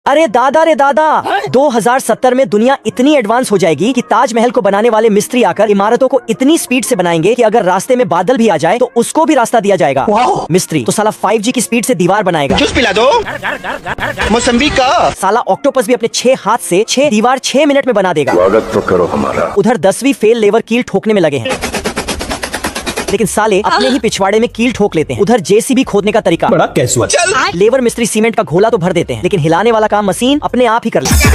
अरे दादा रे दादा, 2070 में दुनिया इतनी एडवांस हो जाएगी कि ताजमहल को बनाने वाले मिस्त्री आकर इमारतों को इतनी स्पीड से बनाएंगे कि अगर रास्ते में बादल भी आ जाए तो उसको भी रास्ता दिया जाएगा। मिस्त्री तो साला 5G की स्पीड से दीवार बनाएगा। जूस पिला दो मौसम्बी का। साला ऑक्टोपस भी अपने 6 हाथ से 6 दीवार 6 मिनट में बना देगा। स्वागत तो करो हमारा। उधर 10वीं फेल लेवर कील ठोकने में लगे हैं, लेकिन साले अपने ही पिछवाड़े में कील ठोक लेते हैं। उधर जेसीबी खोदने का तरीका बड़ा कैसुअल। लेबर मिस्त्री सीमेंट का घोला तो भर देते हैं, लेकिन हिलाने वाला काम मशीन अपने आप ही कर लेती है।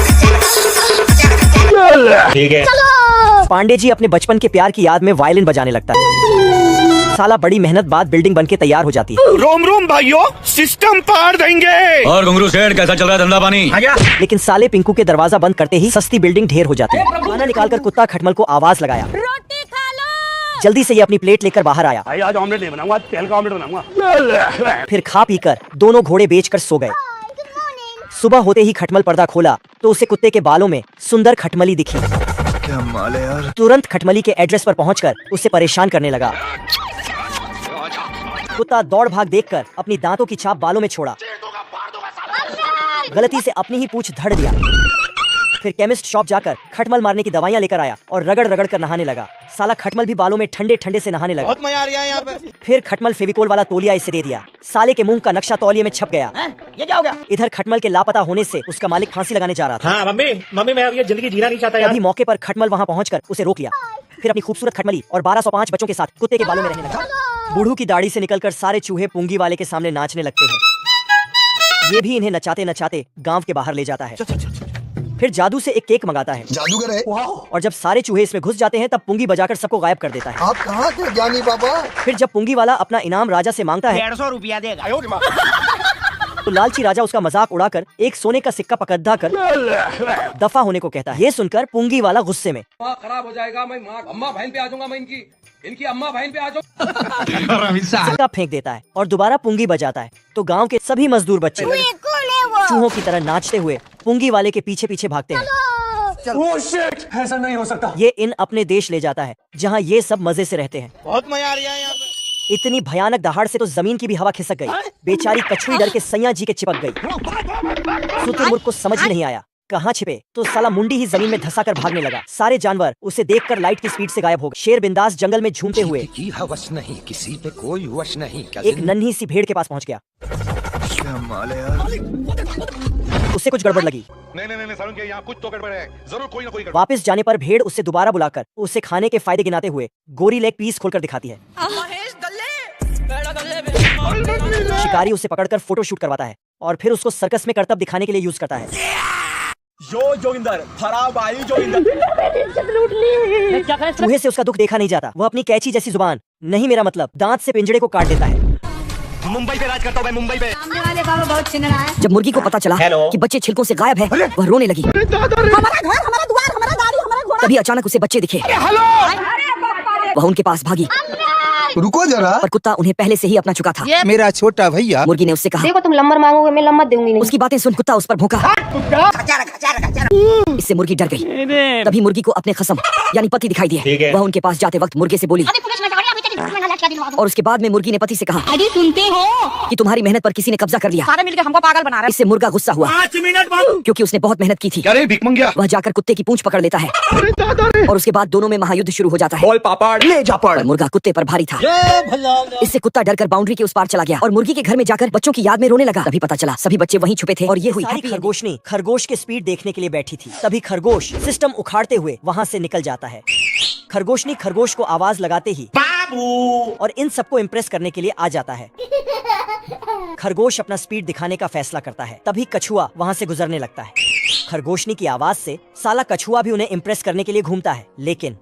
ठीक है। पांडे जी अपने बचपन के प्यार की याद में वायलिन बजाने लगता है। साला बड़ी मेहनत बाद बिल्डिंग बनके तैयार हो जाती है। रोम रोम भाइयों, सिस्टम पार देंगे। और घुंगरू सेठ कैसा चल रहा है धंधा पानी? लेकिन साले पिंकू के दरवाजा बंद करते ही सस्ती बिल्डिंग ढेर हो जाती है। खाना निकालकर कुत्ता खटमल को आवाज लगाया। जल्दी से ये अपनी प्लेट लेकर बाहर आया। आज ऑमलेट नहीं बनाऊंगा, तेल का ऑमलेट बनाऊंगा। फिर खा पी कर दोनों घोड़े बेचकर सो गए। सुबह होते ही खटमल पर्दा खोला तो उसे कुत्ते के बालों में सुंदर खटमली दिखी। क्या माल है यार। तुरंत खटमली के एड्रेस पर पहुंचकर उसे परेशान करने लगा। कुत्ता दौड़ भाग देखकर अपनी दांतों की छाप बालों में छोड़ा। गलती से अपनी ही पूंछ धड़ दिया। फिर केमिस्ट शॉप जाकर खटमल मारने की दवाइयां लेकर आया और रगड़ रगड़ कर नहाने लगा। साला खटमल भी बालों में ठंडे ठंडे से नहाने लगा। बहुत मजा आ रहा है यहाँ पे। फिर खटमल फेविकोल वाला तौलिया इसे दे दिया। साले के मुंह का नक्शा तौलिए में छप गया। ये क्या हो गया? इधर खटमल के लापता होने से उसका मालिक फांसी लगाने जा रहा था। हाँ मम्मी मैं अब ये जिंदगी जीना नहीं चाहता यार। अभी मौके पर खटमल वहां पहुंचकर उसे रोक लिया। फिर अपनी खूबसूरत खटमली और 1205 बच्चों के साथ कुत्ते के बालों में रहने लगा। बूढ़ू की दाढ़ी से निकलकर सारे चूहे पुंगी वाले के सामने नाचने लगते हैं। ये भी इन्हें नचाते नचाते गांव के बाहर ले जाता है। फिर जादू से एक केक मंगाता है। जादूगर है। और जब सारे चूहे इसमें घुस जाते हैं तब पुंगी बजाकर सबको गायब कर देता है। आप कहाँ थे ज्ञानी बाबा? फिर जब पुंगी वाला अपना इनाम राजा से मांगता है 150 रुपया देगा। तो लालची राजा उसका मजाक उड़ाकर एक सोने का सिक्का पकड़ा कर दफा होने को कहता है। ये सुनकर पुंगी वाला गुस्से में खराब हो जाएगा, मैं अम्मा बहन पे आ जाऊंगा, मैं इनकी अम्मा बहन पे आ जाऊंगा। सिक्का फेंक देता है और दोबारा पुंगी बजाता है। तो गांव के सभी मजदूर बच्चे चूहों की तरह नाचते हुए पुंगी वाले के पीछे पीछे भागते हैं। ऐसा नहीं हो सकता। ये इन अपने देश ले जाता है जहाँ ये सब मजे से रहते हैं। बहुत मजा आ रहा है यहाँ पे। इतनी भयानक दहाड़ से तो जमीन की भी हवा खिसक गई। बेचारी कछुई डर के सैया जी के चिपक गई। शुतुरमुर्ग को समझ ही नहीं आया कहाँ छिपे, तो साला मुंडी ही जमीन में धंसा कर भागने लगा। सारे जानवर उसे देखकर लाइट की स्पीड से गायब हो गए। शेर बिंदास जंगल में झूमते हुए की हवस नहीं, किसी पे कोई वश नहीं। एक नन्ही सी भेड़ के पास पहुँच गया। क्या माल है यार। उससे कुछ गड़बड़ लगी। नहीं सारुण के यहाँ कुछ तो गड़बड़ है, जरूर कोई ना कोई गड़बड़। वापस जाने पर भेड़ उससे दोबारा बुलाकर उसे खाने के फायदे गिनाते हुए गोरी लेग पीस खोलकर दिखाती है। शिकारी उसे पकड़कर फोटो शूट करवाता है और फिर उसको सर्कस में करतब दिखाने के लिए यूज करता है। चूहे से उसका दुख देखा नहीं जाता। वह अपनी कैंची जैसी जुबान, नहीं मेरा मतलब, दांत से पिंजड़े को काट देता है। मुंबई पे राज करता हूँ मैं, मुंबई पे। सामने वाले बाबा बहुत चिन्ह रहा है। जब मुर्गी को पता चला कि बच्चे छिलकों से गायब है, वह रोने लगी। हमारा घर, हमारा द्वार, हमारा गाड़ी, हमारा घोड़ा। तभी अचानक उसे बच्चे दिखे। वह उनके पास भागी। रुको जरा। पर कुत्ता उन्हें पहले से ही अपना चुका था। मेरा छोटा भैया। मुर्गी ने उससे कहा, देखो तुम लंबर मांगोगे, मैं लंबर दूंगी नहीं। उसकी बातें सुन कुत्ता उस पर भौंका। इससे मुर्गी डर गई। तभी मुर्गी को अपने खसम यानी पति दिखाई दिए। वह उनके पास जाते वक्त मुर्गे से बोली और उसके बाद में मुर्गी ने पति से कहा, अरे सुनते हो कि तुम्हारी मेहनत पर किसी ने कब्जा कर लिया। सारे मिलकर हमको पागल बना रहे हैं। इससे मुर्गा गुस्सा हुआ 5 मिनट बाद, क्योंकि उसने बहुत मेहनत की थी। अरे भिख मंगिया। वह जाकर कुत्ते की पूंछ पकड़ लेता है और उसके बाद दोनों में महायुद्ध शुरू हो जाता है। बोल पापड़ ले जा पड़। मुर्गा कुत्ते पर भारी था। इससे कुत्ता डरकर बाउंड्री के उस पार चला गया और मुर्गी के घर में जाकर बच्चों की याद में रोने लगा। तभी पता चला सभी बच्चे वहीं छुपे थे और ये हुई खरगोशनी खरगोश की स्पीड देखने के लिए बैठी थी। तभी खरगोश सिस्टम उखाड़ते हुए वहाँ से निकल जाता है। खरगोशनी खरगोश को आवाज लगाते ही बाबू और इन सबको इम्प्रेस करने के लिए आ जाता है। खरगोश अपना स्पीड दिखाने का फैसला करता है। तभी कछुआ वहाँ से गुजरने लगता है। खरगोशनी की आवाज से साला कछुआ भी उन्हें इम्प्रेस करने के लिए घूमता है, लेकिन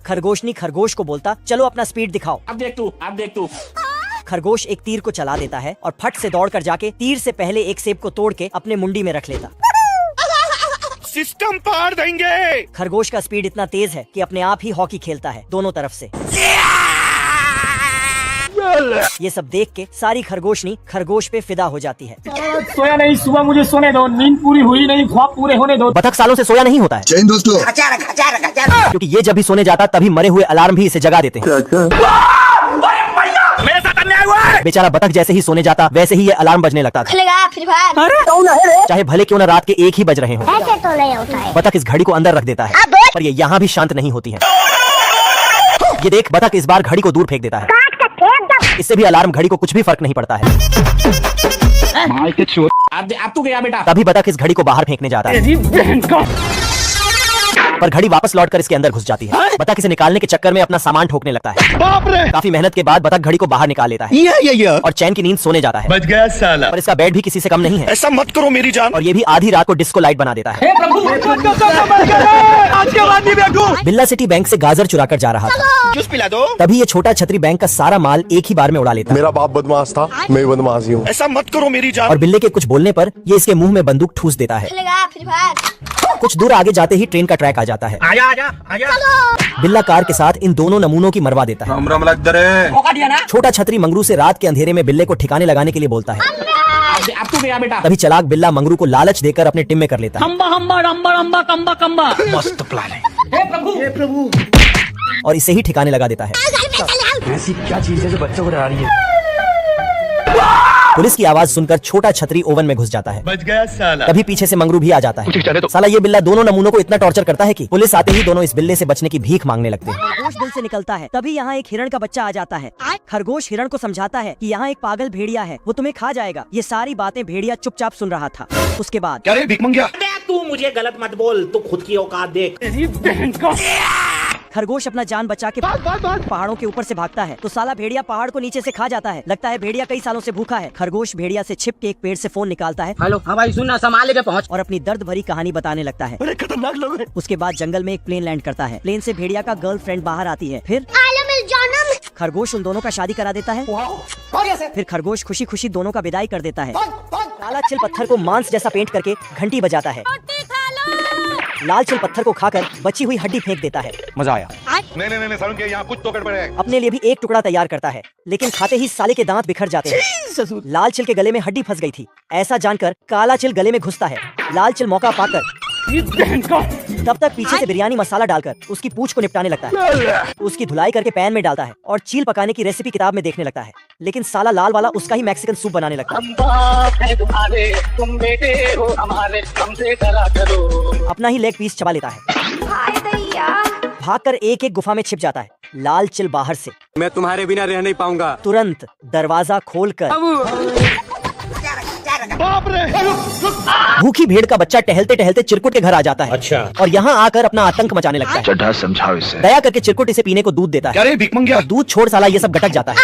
खरगोशनी खरगोश को बोलता, चलो अपना स्पीड दिखाओ। अब देख तू। खरगोश एक तीर को चला देता है और फट से दौड़कर जाके तीर से पहले एक सेब को तोड़ के अपने मुंडी में रख लेता। सिस्टम पार देंगे। खरगोश का स्पीड इतना तेज है कि अपने आप ही हॉकी खेलता है दोनों तरफ से। ये सब देख के सारी खरगोशनी खरगोश पे फिदा हो जाती है। सोया नहीं, सुबह मुझे सोने दो, नींद पूरी हुई नहीं, ख्वाब पूरे होने दो। बतख सालों से सोया नहीं होता है। जय हिंद दोस्तों। क्योंकि ये जब भी सोने जाता तभी मरे हुए अलार्म भी इसे जगा देते हैं। मेरे साथ अन्याय हुआ है। बेचारा बतख जैसे ही सोने जाता वैसे ही ये अलार्म बजने लगता था, खेलेगा फ्री फायर। चाहे भले क्यों न रात के 1 ही बज रहे हो। ऐसे तो नहीं होता है। बतख इस घड़ी को अंदर रख देता है, पर ये यहाँ भी शांत नहीं होती है। ये देख, बतख इस बार घड़ी को दूर फेंक देता है। इससे भी अलार्म घड़ी को कुछ भी फर्क नहीं पड़ता है। अब तू गया बेटा। तभी बतख इस घड़ी को बाहर फेंकने जाता है, पर घड़ी वापस लौटकर इसके अंदर घुस जाती है। बतख इसे निकालने के चक्कर में अपना सामान ठोकने लगता है। बाप रे। काफी मेहनत के बाद बतख घड़ी को बाहर निकाल लेता है और चैन की नींद सोने जाता है। बच गया साला। पर इसका बेड भी किसी से कम नहीं है, ऐसा मत करो मेरी जान। और ये भी आधी रात को डिस्को लाइट बना देता है। बिल्ला सिटी बैंक से गाजर चुरा कर जा रहा था, जूस पिला दो। तभी ये छोटा छतरी बैंक का सारा माल एक ही बार में उड़ा लेता है। मेरा बाप बदमाश था, मैं बदमाश ही हूँ। ऐसा मत करो मेरी और जान। बिल्ले के कुछ बोलने पर ये इसके मुंह में बंदूक ठूस देता है। खेलेगा फ्री फायर। कुछ दूर आगे जाते ही ट्रेन का ट्रैक आ जाता है। आजा आजा आजा। बिल्ला कार के साथ इन दोनों नमूनों की मरवा देता है। राम लग दरे। छोटा छतरी मंगरू से रात के अंधेरे में बिल्ले को ठिकाने लगाने के लिए बोलता है। अब तू गया बेटा। तभी चालाक बिल्ला मंगरू को लालच देकर अपने टिम में कर लेता है, मस्त प्लान है। हे प्रभु। और इसे ही ठिकाने लगा देता है। ऐसी क्या चीज है जो बच्चों को डरा रही है? पुलिस की आवाज सुनकर छोटा छतरी ओवन में घुस जाता है। बच गया साला। तभी पीछे से मंगरू भी आ जाता है। साला ये बिल्ला दोनों नमूनों को इतना टॉर्चर करता है कि पुलिस आते ही दोनों इस बिल्ले से बचने की भीख मांगने लगते हैं। खरगोश बिल से निकलता है, तभी यहाँ एक हिरण का बच्चा आ जाता है। खरगोश हिरण को समझाता है कि यहाँ एक पागल भेड़िया है, वो तुम्हें खा जाएगा। ये सारी बातें भेड़िया चुपचाप सुन रहा था। उसके बाद क्या रे भिख मंगिया? तू मुझे गलत मत बोल, तू खुद की औकात देख। खरगोश अपना जान बचा के पहाड़ों के ऊपर से भागता है, तो साला भेड़िया पहाड़ को नीचे से खा जाता है। लगता है भेड़िया कई सालों से भूखा है। खरगोश भेड़िया से छिप के एक पेड़ से फोन निकालता है। हेलो, हाँ भाई सुनना, संभाले पे पहुँच। और अपनी दर्द भरी कहानी बताने लगता है। बड़े खतरनाक लोग हैं। उसके बाद जंगल में एक प्लेन लैंड करता है। प्लेन से भेड़िया का गर्लफ्रेंड बाहर आती है। फिर खरगोश उन दोनों का शादी करा देता है। फिर खरगोश खुशी खुशी दोनों का विदाई कर देता है। काला चिल पत्थर को मांस जैसा पेंट करके घंटी बजाता है। लाल चिल पत्थर को खाकर बची हुई हड्डी फेंक देता है। मजा आया। नहीं सारुण के यहाँ कुछ तो गड़बड़ है। अपने लिए भी एक टुकड़ा तैयार करता है, लेकिन खाते ही साले के दांत बिखर जाते हैं। लाल चिल के गले में हड्डी फंस गई थी, ऐसा जानकर काला चिल गले में घुसता है। लाल चिल मौका पाकर तब तक पीछे से बिरयानी मसाला डालकर उसकी पूंछ को निपटाने लगता है। उसकी धुलाई करके पैन में डालता है और चील पकाने की रेसिपी किताब में देखने लगता है, लेकिन साला लाल वाला उसका ही मैक्सिकन सूप बनाने लगता है। अपना ही लेग पीस चबा लेता है। भागकर एक एक गुफा में छिप जाता है। लाल चिल बाहर से, मैं तुम्हारे बिना रह नहीं पाऊंगा। तुरंत दरवाजा खोलकर भूखी भेड़ का बच्चा टहलते टहलते चिरकुट के घर आ जाता है। अच्छा। और यहाँ आकर अपना आतंक मचाने लगता है। चड्ढा समझाओ इसे। दया करके चिरकुट इसे पीने को दूध देता है। क्या रे भिख मंगिया? दूध छोड़ साला ये सब गटक जाता है।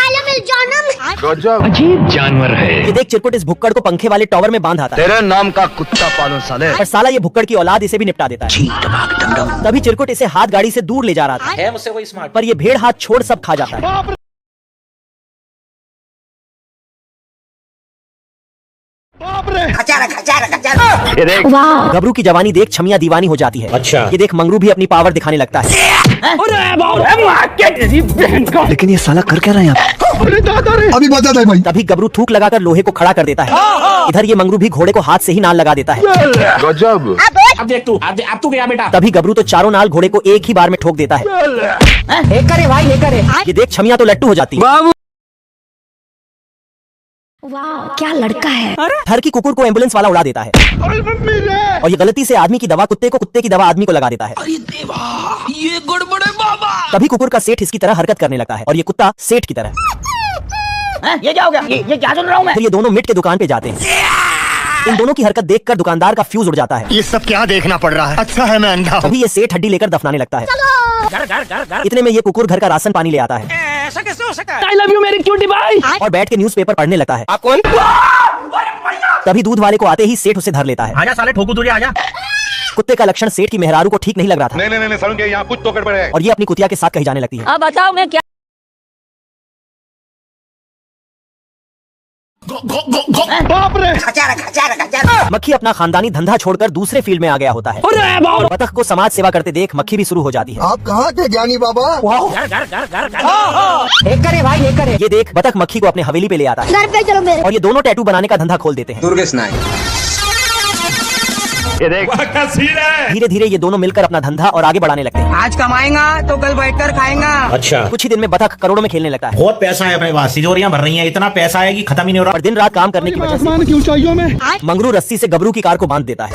गजब। अजीब जानवर है। ये देख चिरकुट इस भुक्कड़ को पंखे वाले टॉवर में बांध आता है। तेरे नाम का कुत्ता पालो साले। पर साला ये भुक्कड़ की औलाद इसे भी निपटा देता है। तभी चिरकुट इसे हाथ गाड़ी से दूर ले जा रहा था, है मुझसे कोई स्मार्ट। पर ये भेड़ हाथ छोड़ सब खा जाता है। गबरू की जवानी देख छमिया दीवानी हो जाती है। अच्छा। ये देख मंगरू भी अपनी पावर दिखाने लगता है। लेकिन ये साला कर क्या रहा है यहाँ? अभी बता दे भाई। तभी गबरू थूक लगाकर लोहे को खड़ा कर देता है। इधर ये मंगरू भी घोड़े को हाथ से ही नाल लगा देता है। गजब। अब देख तू, अब तू गया बेटा। तभी गबरू तो चारों नाल घोड़े को एक ही बार में ठोक देता है। करे भाई, करे। ये देख छमिया तो लट्टू हो जाती है। वाह क्या लड़का है। घर की कुकुर को एम्बुलेंस वाला उड़ा देता है। और ये गलती से आदमी की दवा कुत्ते को, कुत्ते की दवा आदमी को लगा देता है। अरे देवा, ये गड़बड़ है बाबा। तभी कुकुर का सेठ इसकी तरह हरकत करने लगता है और ये कुत्ता सेठ की तरह। ये क्या हो गया? ये क्या सुन रहा हूँ मैं? फिर ये दोनों मिट के दुकान पे जाते हैं। इन दोनों की हरकत देखकर दुकानदार का फ्यूज उड़ जाता है। ये सब क्या देखना पड़ रहा है? अच्छा है मैं अंधा हूँ। तभी ये सेठ हड्डी लेकर दफनाने लगता है। घर। इतने में ये कुकुर घर का राशन पानी ले आता है ऐसा कैसे हो सका? I love you मेरी क्यूटी भाई। और बैठ के न्यूज़पेपर पढ़ने लगता है। आप कौन? तभी दूध वाले को आते ही सेठ उसे धर लेता है। आजा साले ठोकू तुझे, आजा। कुत्ते का लक्षण सेठ की मेहरारू को ठीक नहीं लग रहा था नहीं सारुण के यहाँ कुछ तो गड़बड़ है। और ये अपनी कुतिया के साथ कही जाने लगती है। अब बताओ मैं क्या। बाप रे। मक्खी अपना खानदानी धंधा छोड़कर दूसरे फील्ड में आ गया होता है। बतख को समाज सेवा करते देख मक्खी भी शुरू हो जाती है। आप कहाँ थे ज्ञानी बाबा? एक करे भाई, एक करे। ये देख बतख मक्खी को अपने हवेली पे ले आता है घर पे चलो मेरे। और ये दोनों टैटू बनाने का धंधा खोल देते हैं। दुर्गेश नायक। धीरे धीरे ये दोनों मिलकर अपना धंधा और आगे बढ़ाने लगते हैं। आज कमाएगा तो कल बैठकर खाएगा। अच्छा, कुछ ही दिन में बतख करोड़ों में खेलने लगता है बहुत पैसा है अपने पास, तिजोरियां भर रही हैं, इतना पैसा है कि खत्म ही नहीं हो रहा। और दिन रात काम करने की वजह से मंगरू रस्सी से गबरू की कार को बांध देता है।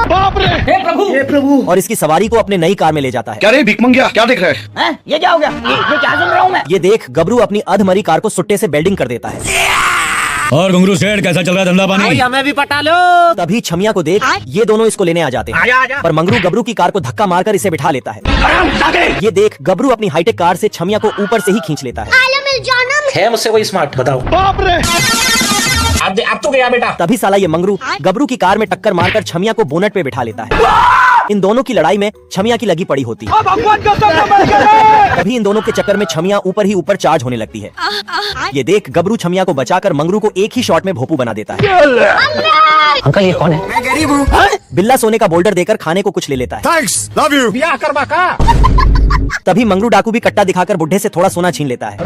बाप रे, हे प्रभु और इसकी सवारी को अपने नई कार में ले जाता है। क्या रे भिख मंगिया, क्या देख रहा है? ये क्या हो गया? ये क्या सुन रहा हूँ मैं? ये देख गबरू अपनी अधमरी कार को सुट्टे से बेल्डिंग कर देता है। और घुंगरू सेठ कैसा चल रहा है धंधा पानी? हमें भी पटा लो। तभी छमिया को देख ये दोनों इसको लेने आ जाते हैं, पर मंगरू गबरू की कार को धक्का मारकर इसे बिठा लेता है। ये देख गबरू अपनी हाईटेक कार से छमिया को ऊपर से ही खींच लेता है। है मुझसे कोई स्मार्ट, बताओ। बाप रे, अब तो गया बेटा। तभी साला ये मंगरू गबरू की कार में टक्कर मारकर छमिया को बोनट पे बिठा लेता है। इन दोनों की लड़ाई में छमिया की लगी पड़ी होती है। तभी इन दोनों के चक्कर में छमिया ऊपर ही ऊपर चार्ज होने लगती है। ये देख गबरू छमिया को बचाकर मंगरू को एक ही शॉट में भोपू बना देता है। अंकल ये कौन है? मैं गरीब हूँ। बिल्ला सोने का बोल्डर देकर खाने को कुछ ले लेता है। Thanks, love you. ब्याह करवा का। तभी मंगरू डाकू भी कट्टा दिखाकर बुढ़े से थोड़ा सोना छीन लेता है।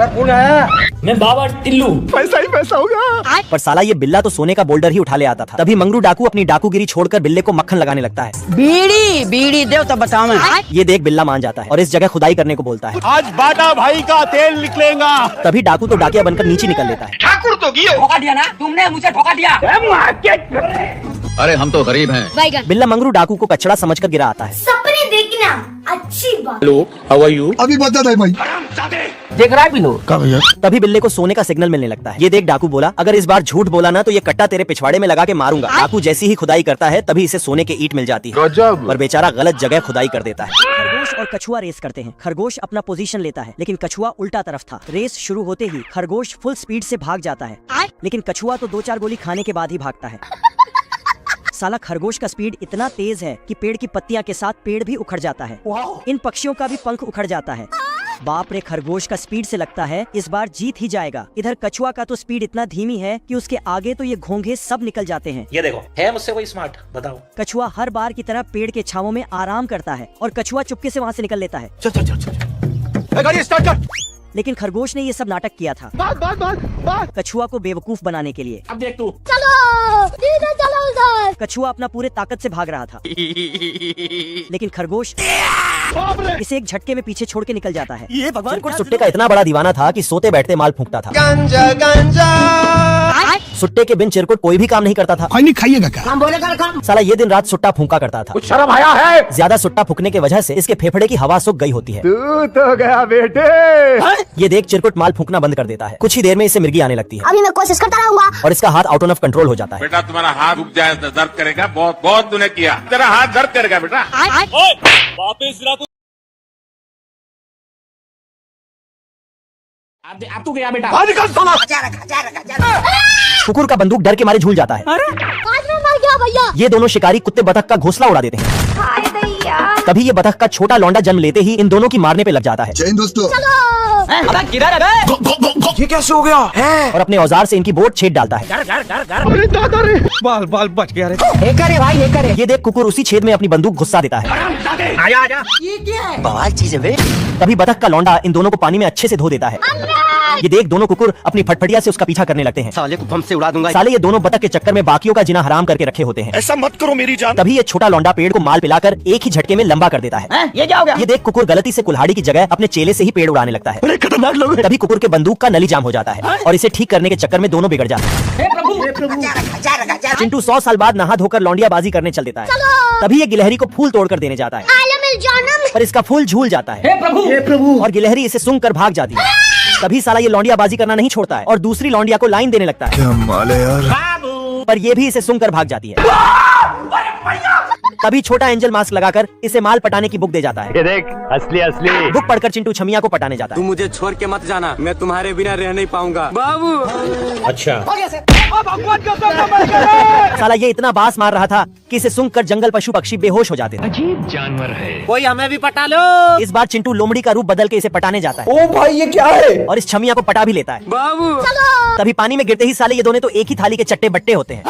मैं बाबा टिल्लू। पैसा ही पैसा होगा। पर साला ये बिल्ला तो सोने का बोल्डर ही उठा ले आता था। तभी मंगरू डाकू अपनी डाकूगिरी छोड़कर बिल्ले को मक्खन लगाने लगता है। बीड़ी बीड़ी दे तो बताओ मैं। ये देख बिल्ला मान जाता है और इस जगह खुदाई करने को बोलता है। आज बाटा भाई का तेल निकलेगा। तभी डाकू तो डाकिया बनकर नीचे निकल लेता है। ठाकुर तो गियो। धोखा दिया ना तुमने, मुझे धोखा दिया। अरे हम तो गरीब हैं। बिल्ला मंगरू डाकू को कचड़ा समझकर गिरा आता है। सपने देखना अच्छी बात। Hello, how are you? अभी बता दे भाई। देख रहा है बिनो? तभी बिल्ले को सोने का सिग्नल मिलने लगता है। ये देख डाकू बोला, अगर इस बार झूठ बोला ना तो ये कट्टा तेरे पिछवाड़े में लगा के मारूंगा। डाकू जैसी ही खुदाई करता है तभी इसे सोने के ईंट मिल जाती है, पर बेचारा गलत जगह खुदाई कर देता है। खरगोश और कछुआ रेस करते हैं। खरगोश अपना पोजीशन लेता है, लेकिन कछुआ उल्टा तरफ था। रेस शुरू होते ही खरगोश फुल स्पीड से भाग जाता है, लेकिन कछुआ तो 2-4 गोली खाने के बाद ही भागता है। साला खरगोश का स्पीड इतना तेज है कि पेड़ की पत्तियां के साथ पेड़ भी उखड़ जाता है। इन पक्षियों का भी पंख उखड़ जाता है। बाप रे, खरगोश का स्पीड से लगता है इस बार जीत ही जाएगा। इधर कछुआ का तो स्पीड इतना धीमी है कि उसके आगे तो ये घोंघे सब निकल जाते हैं। ये देखो, है मुझसे कोई स्मार्ट, बताओ। कछुआ हर बार की तरह पेड़ के छावों में आराम करता है और कछुआ चुपके से वहाँ से निकल लेता है। चल चल चल चल। गाड़ी स्टार्ट कर। लेकिन खरगोश ने ये सब नाटक किया था कछुआ को बेवकूफ बनाने के लिए। अब देख तू। चलो सीधे चलो उधर। कछुआ अपना पूरे ताकत से भाग रहा था, लेकिन खरगोश इसे एक झटके में पीछे छोड़ के निकल जाता है। ये भगवान को सुट्टे का इतना बड़ा दीवाना था कि सोते बैठते माल फूंकता था। सुट्टे के बिन चिरकुट कोई भी काम नहीं करता था। नहीं खाइएगा क्या? काम बोलेगा काम। साला ये दिन रात सुट्टा फूंका करता था। कुछ शर्म आया है? ज्यादा सुट्टा फूकने की वजह से इसके फेफड़े की हवा सूख गई होती है। तू तो गया बेटे। ये देख चिरकुट माल फूंकना बंद कर देता है। कुछ ही देर में इसे मिर्गी आने लगती है अभी मैं कोशिश करता रहूंगा। और इसका हाथ आउट ऑफ कंट्रोल हो जाता है। बेटा तुम्हारा हाथ रुक जाए तो दर्द करेगा, बहुत बहुत तूने किया, तेरा हाथ दर्द करेगा बेटा। अब तो गया बेटा। कुकुर का बंदूक डर के मारे झूल जाता है। आज मैं मर गया भैया। ये दोनों शिकारी कुत्ते बतख का घोंसला उड़ा देते हैं। तभी ये बतख का छोटा लौंडा जन्म लेते ही इन दोनों की मारने पे लग जाता है। जय दोस्तों। ये कैसे हो गया? और अपने औजार से इनकी बोट छेद डालता है। अरे दादा रे, बाल बाल बच गया रे। ये करे भाई, ये करे। ये देख कुकुर उसी छेद में अपनी बंदूक घुसा देता है। आजा। ये क्या है? बवाल चीज है बे। तभी बतख का लौंडा इन दोनों को पानी में अच्छे से धो देता है। ये देख दोनों कुकुर अपनी फटफटिया से उसका पीछा करने लगते हैं। साले को बम से उड़ा दूंगा। साले ये दोनों बतख के चक्कर में बाकियों का जिना हराम करके रखे होते हैं। ऐसा मत करो मेरी जान। तभी ये छोटा लौंडा पेड़ को माल पिलाकर एक ही झटके में लंबा कर देता है। ये क्या हो गया? ये देख कुकुर गलती से कुल्हाड़ी की जगह अपने चेले से ही पेड़ उड़ाने लगता है। अरे खतरनाक लोग हैं। तभी कुकुर के बंदूक का नली जाम हो जाता है और इसे ठीक करने के चक्कर में दोनों बिगड़ जाते हैं। हे प्रभु। चिंटू 100 साल बाद नहा धोकर लौंडिया बाजी करने चल देता है। तभी ये गिलहरी को फूल तोड़कर देने जाता है, पर इसका फूल झूल जाता है। हे प्रभु। और गिलहरी इसे सूंघ कर भाग जाती है। तभी साला ये लौंडिया बाजी करना नहीं छोड़ता है और दूसरी लौंडिया को लाइन देने लगता है, क्या माल है यार। पर ये भी इसे सूंघ कर भाग जाती है। तभी छोटा एंजल मास्क लगाकर इसे माल पटाने की बुक दे जाता है। ये देख, असली असली। बुक पढ़कर चिंटू छमिया को पटाने जाता है। मुझे छोड़ के मत जाना, मैं तुम्हारे बिना रह नहीं पाऊंगा बाबू। अच्छा, साला ये इतना बास मार रहा था कि इसे सूंघकर जंगल पशु पक्षी बेहोश हो जाते थे। अजीब जानवर है। कोई हमें भी पटा लो। इस बार चिंटू लोमड़ी का रूप बदल के इसे पटाने जाता है ओ भाई ये क्या है? और इस छमिया को पटा भी लेता है। बाबू तभी पानी में गिरते ही साले ये दोनों तो एक ही थाली के चट्टे बट्टे होते हैं।